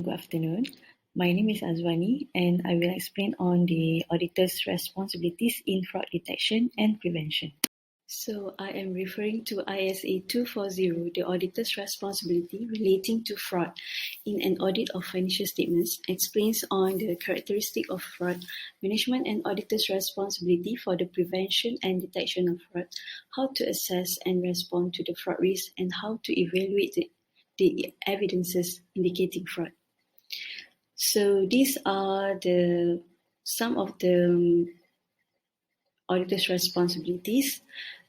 Good afternoon. My name is Azwani and I will explain on the auditor's responsibilities in fraud detection and prevention. So I am referring to ISA 240, the auditor's responsibility relating to fraud in an audit of financial statements, explains on the characteristic of fraud, management and auditor's responsibility for the prevention and detection of fraud, how to assess and respond to the fraud risk, and how to evaluate the evidences indicating fraud. So these are some of the auditor's responsibilities,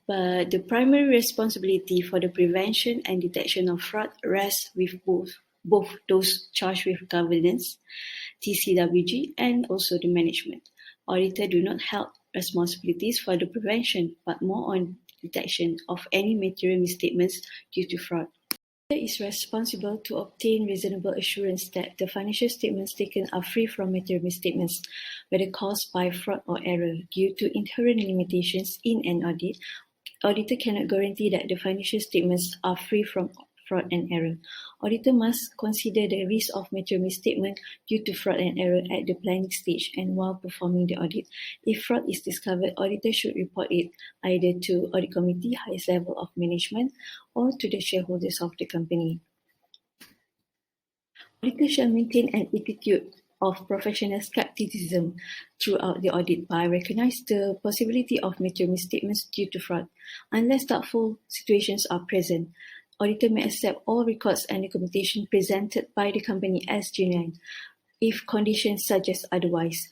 but the primary responsibility for the prevention and detection of fraud rests with both those charged with governance, TCWG, and also the management. Auditor do not have responsibilities for the prevention, but more on detection of any material misstatements due to fraud. Is responsible to obtain reasonable assurance that the financial statements taken are free from material misstatements, whether caused by fraud or error. Due to inherent limitations in an audit, auditor cannot guarantee that the financial statements are free from fraud and error. Auditor must consider the risk of material misstatement due to fraud and error at the planning stage and while performing the audit. If fraud is discovered, auditor should report it either to audit committee, highest level of management, or to the shareholders of the company. Auditor shall maintain an attitude of professional skepticism throughout the audit by recognizing the possibility of material misstatements due to fraud. Unless doubtful situations are present, auditor may accept all records and documentation presented by the company as genuine, if conditions suggest otherwise.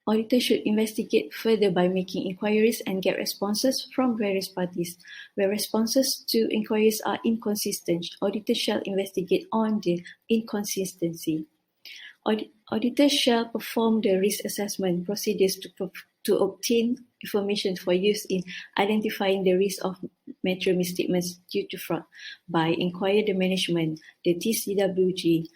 Auditor should investigate further by making inquiries and get responses from various parties. Where responses to inquiries are inconsistent, auditor shall investigate on the inconsistency. Auditor shall perform the risk assessment procedures to obtain information for use in identifying the risk of material misstatements due to fraud by inquire the management, the TCWG,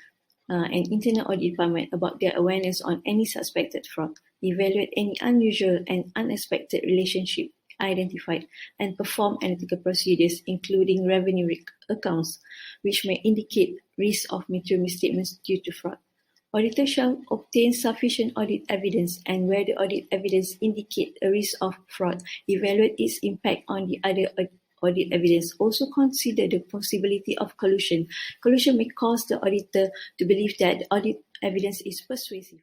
and internal audit department about their awareness on any suspected fraud, evaluate any unusual and unexpected relationship identified, and perform analytical procedures including revenue accounts which may indicate risk of material misstatements due to fraud. Auditor shall obtain sufficient audit evidence and where the audit evidence indicate a risk of fraud, evaluate its impact on the other audit evidence. Also consider the possibility of collusion. Collusion may cause the auditor to believe that the audit evidence is persuasive.